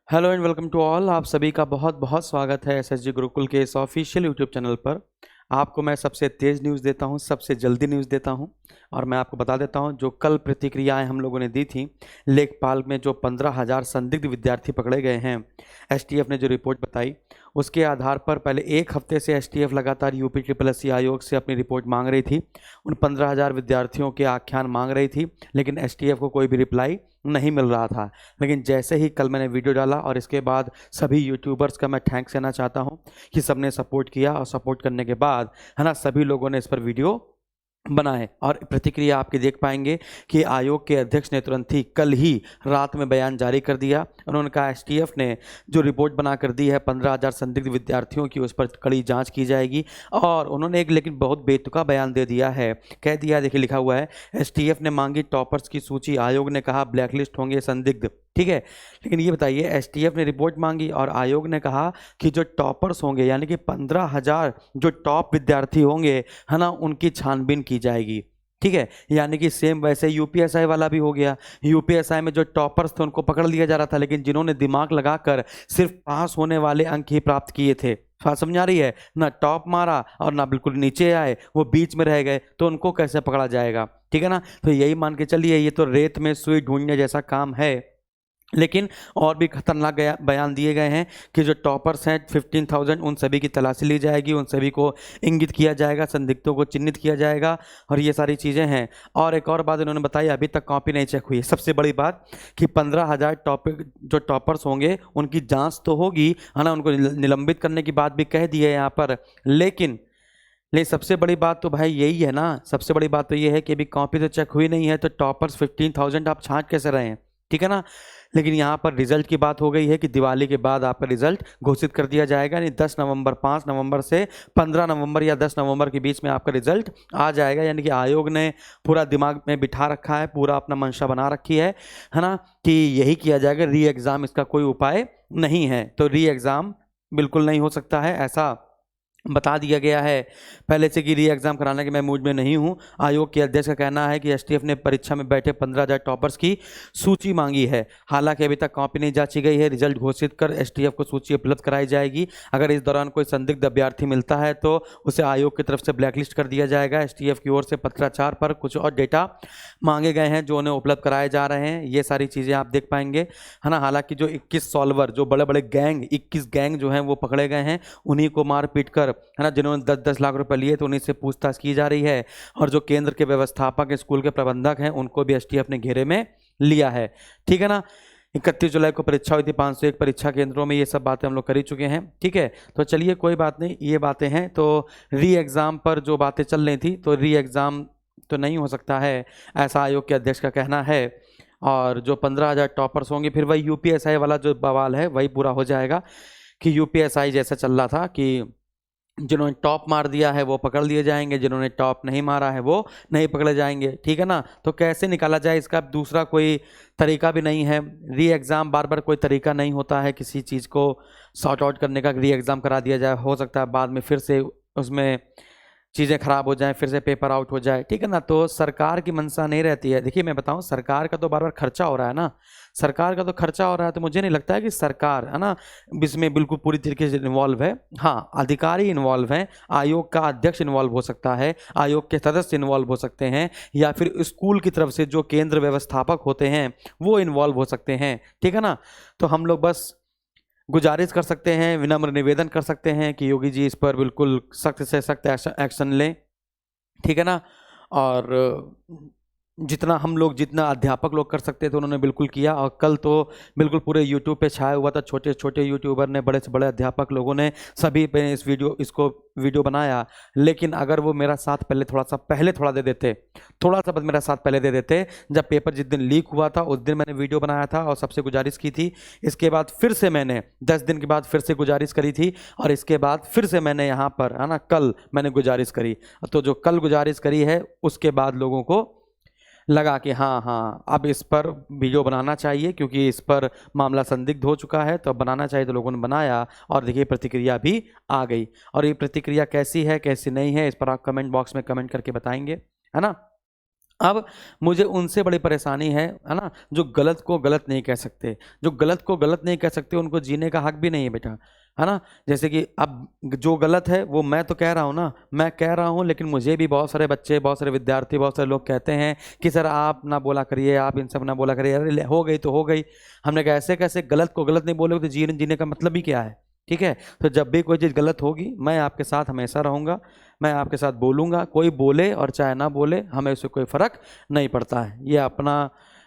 Hello and welcome to all. आप सभी का बहुत बहुत स्वागत है एसएसजी गुरुकुल के इस ऑफिशियल यूट्यूब चैनल पर। आपको मैं सबसे तेज़ न्यूज़ देता हूं, सबसे जल्दी न्यूज़ देता हूं। और मैं आपको बता देता हूं, जो कल प्रतिक्रियाएं हम लोगों ने दी थी लेखपाल में जो 15,000 संदिग्ध विद्यार्थी पकड़े गए हैं, एसटीएफ ने जो रिपोर्ट बताई उसके आधार पर पहले एक हफ्ते से एसटीएफ लगातार यूपी ट्रिपल आयोग से अपनी रिपोर्ट मांग रही थी। उन 15,000 विद्यार्थियों के आख्यान मांग रही थी, लेकिन एसटीएफ को कोई भी रिप्लाई नहीं मिल रहा था। लेकिन जैसे ही कल मैंने वीडियो डाला और इसके बाद सभी यूट्यूबर्स का मैं थैंक्स देना चाहता हूं कि सबने सपोर्ट किया, और सपोर्ट करने के बाद है ना सभी लोगों ने इस पर वीडियो बनाए और प्रतिक्रिया आपके देख पाएंगे कि आयोग के अध्यक्ष ने तुरंत ही कल ही रात में बयान जारी कर दिया। उन्होंने कहा एसटीएफ ने जो रिपोर्ट बना कर दी है 15,000 संदिग्ध विद्यार्थियों की, उस पर कड़ी जांच की जाएगी। और उन्होंने एक लेकिन बहुत बेतुका बयान दे दिया है, कह दिया, देखिए लिखा हुआ है, एसटीएफ ने मांगी टॉपर्स की सूची, आयोग ने कहा ब्लैकलिस्ट होंगे संदिग्ध। ठीक है, लेकिन ये बताइए, एसटीएफ ने रिपोर्ट मांगी और आयोग ने कहा कि जो टॉपर्स होंगे यानी कि 15,000 जो टॉप विद्यार्थी होंगे है ना, उनकी छानबीन की जाएगी। ठीक है, यानी कि सेम वैसे यूपीएसआई वाला भी हो गया। यूपीएसआई में जो टॉपर्स थे उनको पकड़ लिया जा रहा था, लेकिन जिन्होंने दिमाग लगाकर सिर्फ पास होने वाले अंक ही प्राप्त किए थे, बात समझ आ रही है ना, टॉप मारा और ना बिल्कुल नीचे आए, वो बीच में रह गए, तो उनको कैसे पकड़ा जाएगा। ठीक है ना, तो यही मान के चलिए, ये तो रेत में सुई ढूंढने जैसा काम है। लेकिन और भी खतरनाक बयान दिए गए हैं कि जो टॉपर्स हैं 15,000, उन सभी की तलाशी ली जाएगी, उन सभी को इंगित किया जाएगा, संदिग्धों को चिन्हित किया जाएगा, और ये सारी चीज़ें हैं। और एक और बात इन्होंने बताई, अभी तक कॉपी नहीं चेक हुई है, सबसे बड़ी बात कि 15,000 जो टॉपर्स होंगे उनकी जांच तो होगी है ना, उनको निलंबित करने की बात भी कह दी है यहाँ पर। लेकिन सबसे बड़ी बात तो भाई यही है ना, सबसे बड़ी बात तो ये है कि अभी कॉपी तो चेक हुई नहीं है, तो टॉपर्स 15,000 आप छांट कैसे रहे हैं। ठीक है ना, लेकिन यहाँ पर रिजल्ट की बात हो गई है कि दिवाली के बाद आपका रिजल्ट घोषित कर दिया जाएगा, यानी 10 नवंबर, 5 नवंबर से 15 नवंबर या 10 नवंबर के बीच में आपका रिजल्ट आ जाएगा। यानी कि आयोग ने पूरा दिमाग में बिठा रखा है, पूरा अपना मंशा बना रखी है ना, कि यही किया जाएगा, री एग्ज़ाम इसका कोई उपाय नहीं है। तो री एग्ज़ाम बिल्कुल नहीं हो सकता है, ऐसा बता दिया गया है पहले से कि री एग्जाम कराने के मैं मूड में नहीं हूं। आयोग के अध्यक्ष का कहना है कि एसटीएफ ने परीक्षा में बैठे 15,000 टॉपर्स की सूची मांगी है। हालांकि अभी तक कॉपी नहीं जांची गई है, रिजल्ट घोषित कर एसटीएफ को सूची उपलब्ध कराई जाएगी। अगर इस दौरान कोई संदिग्ध अभ्यर्थी मिलता है तो उसे आयोग की तरफ से ब्लैकलिस्ट कर दिया जाएगा। एसटीएफ की ओर से पत्राचार पर कुछ और डेटा मांगे गए हैं जो उन्हें उपलब्ध कराए जा रहे हैं, ये सारी चीज़ें आप देख पाएंगे है ना। हालांकि जो 21 सॉल्वर, जो बड़े बड़े गैंग, 21 गैंग जो हैं वो पकड़े गए हैं, उन्हीं को मार पीट कर है ना, जिन्होंने 10-10 लाख रुपए लिए तो उन्हीं से पूछताछ की जा रही है। और जो केंद्र के व्यवस्थापक, स्कूल के प्रबंधक हैं, उनको भी एसटीएफ ने घेरे में लिया है। ठीक है ना, 31 जुलाई को परीक्षा हुई थी 501 परीक्षा केंद्रों में, ये सब बातें हम लोग कर ही चुके हैं। ठीक है, तो चलिए कोई बात नहीं, ये बातें हैं। तो री एग्ज़ाम पर जो बातें चल रही थी, तो री एग्ज़ाम तो नहीं हो सकता है, ऐसा आयोग के अध्यक्ष का कहना है। और जो 15,000 टॉपर्स होंगे, फिर वही यूपीएसआई वाला जो बवाल है वही पूरा हो जाएगा कि यूपीएसआई जैसा चल रहा था कि जिन्होंने टॉप मार दिया है वो पकड़ लिए जाएंगे, जिन्होंने टॉप नहीं मारा है वो नहीं पकड़े जाएंगे। ठीक है ना, तो कैसे निकाला जाए, इसका दूसरा कोई तरीका भी नहीं है। री एग्ज़ाम बार बार कोई तरीका नहीं होता है किसी चीज़ को सॉर्ट आउट करने का। री एग्ज़ाम करा दिया जाए, हो सकता है बाद में फिर से उसमें चीज़ें खराब हो जाएं, फिर से पेपर आउट हो जाए। ठीक है ना, तो सरकार की मंशा नहीं रहती है। देखिए मैं बताऊं, सरकार का तो बार बार खर्चा हो रहा है ना, सरकार का तो खर्चा हो रहा है, तो मुझे नहीं लगता है कि सरकार है ना इसमें बिल्कुल पूरी तरीके से इन्वॉल्व है। हाँ, अधिकारी इन्वॉल्व हैं, आयोग का अध्यक्ष इन्वॉल्व हो सकता है, आयोग के सदस्य इन्वॉल्व हो सकते हैं, या फिर स्कूल की तरफ से जो केंद्र व्यवस्थापक होते हैं वो इन्वॉल्व हो सकते हैं। ठीक है ना, तो हम लोग बस गुजारिश कर सकते हैं, विनम्र निवेदन कर सकते हैं कि योगी जी इस पर बिल्कुल सख्त से सख्त एक्शन लें। ठीक है ना, और जितना हम लोग, जितना अध्यापक लोग कर सकते थे उन्होंने बिल्कुल किया। और कल तो बिल्कुल पूरे यूट्यूब पे छाया हुआ था, छोटे छोटे यूट्यूबर ने, बड़े से बड़े अध्यापक लोगों ने, सभी पे इसको वीडियो बनाया। लेकिन अगर वो मेरा साथ पहले थोड़ा दे देते, थोड़ा सा बस मेरा साथ पहले दे देते, जब पेपर जिस दिन लीक हुआ था उस दिन मैंने वीडियो बनाया था और सबसे गुजारिश की थी। इसके बाद फिर से मैंने 10 दिन के बाद फिर से गुजारिश करी थी, और इसके बाद फिर से मैंने यहाँ पर है ना कल मैंने गुजारिश करी। तो जो कल गुजारिश करी है उसके बाद लोगों को लगा कि हाँ हाँ अब इस पर वीडियो बनाना चाहिए, क्योंकि इस पर मामला संदिग्ध हो चुका है, तो बनाना चाहिए, तो लोगों ने बनाया। और देखिए प्रतिक्रिया भी आ गई, और ये प्रतिक्रिया कैसी है कैसी नहीं है इस पर आप कमेंट बॉक्स में कमेंट करके बताएंगे, है ना। अब मुझे उनसे बड़ी परेशानी है ना, जो गलत को गलत नहीं कह सकते, जो गलत को गलत नहीं कह सकते, उनको जीने का हक भी नहीं है बेटा, है ना। जैसे कि अब जो गलत है वो मैं तो कह रहा हूँ ना, मैं कह रहा हूँ, लेकिन मुझे भी बहुत सारे बच्चे, बहुत सारे विद्यार्थी, बहुत सारे लोग कहते हैं कि सर आप ना बोला करिए, आप इन सब ना बोला करिए, अरे हो गई तो हो गई। हमने कहा ऐसे कैसे, गलत को गलत नहीं बोलोगे तो जीने का मतलब ही क्या है। ठीक है, तो जब भी कोई चीज़ गलत होगी मैं आपके साथ हमेशा रहूँगा, मैं आपके साथ बोलूँगा, कोई बोले और चाहे ना बोले हमें उससे कोई फ़र्क नहीं पड़ता है। ये अपना,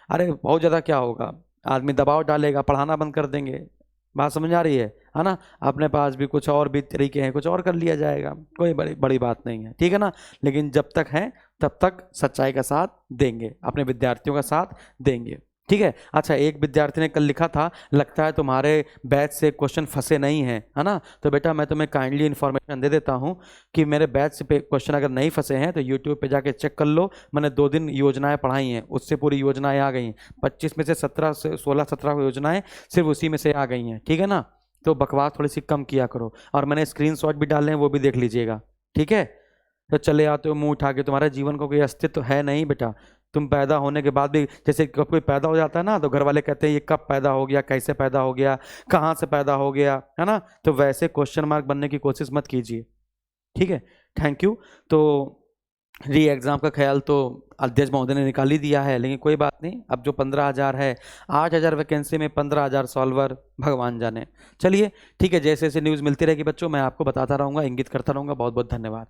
अरे बहुत ज़्यादा क्या होगा, आदमी दबाव डालेगा, पढ़ाना बंद कर देंगे, बात समझ आ रही है ना। अपने पास भी कुछ और भी तरीके हैं, कुछ और कर लिया जाएगा, कोई बड़ी बड़ी बात नहीं है, ठीक है ना। लेकिन जब तक है तब तक सच्चाई का साथ देंगे, अपने विद्यार्थियों का साथ देंगे, ठीक है। अच्छा, एक विद्यार्थी ने कल लिखा था, लगता है तुम्हारे बैच से क्वेश्चन फंसे नहीं हैं, है ना। तो बेटा मैं तुम्हें काइंडली इन्फॉर्मेशन दे देता हूँ कि मेरे बैच से क्वेश्चन अगर नहीं फंसे हैं तो यूट्यूब पे जाके चेक कर लो। मैंने 2 दिन योजनाएं पढ़ाई हैं, उससे पूरी योजनाएं आ गई हैं। 25 में से 17 से 16-17 योजनाएं सिर्फ उसी में से आ गई हैं, ठीक है ना। तो बकवास थोड़ी सी कम किया करो, और मैंने स्क्रीनशॉट भी डाले हैं, वो भी देख लीजिएगा, ठीक है। तो चले आते हो मुंह उठा के, तुम्हारे जीवन का कोई अस्तित्व है नहीं बेटा। तुम पैदा होने के बाद भी, जैसे कब कोई पैदा हो जाता है ना, तो घर वाले कहते हैं ये कब पैदा हो गया, कैसे पैदा हो गया, कहाँ से पैदा हो गया, है ना। तो वैसे क्वेश्चन मार्क बनने की कोशिश मत कीजिए, ठीक है। Thank you. तो री एग्ज़ाम का ख्याल तो अध्यक्ष महोदय ने निकाल ही दिया है, लेकिन कोई बात नहीं, अब जो 15,000 है, 8,000 वैकेंसी में 15,000 सॉल्वर, भगवान जाने। चलिए ठीक है, जैसे जैसे न्यूज़ मिलती रहेगी बच्चों मैं आपको बताता रहूँगा, इंगित करता रहूँगा। बहुत बहुत धन्यवाद।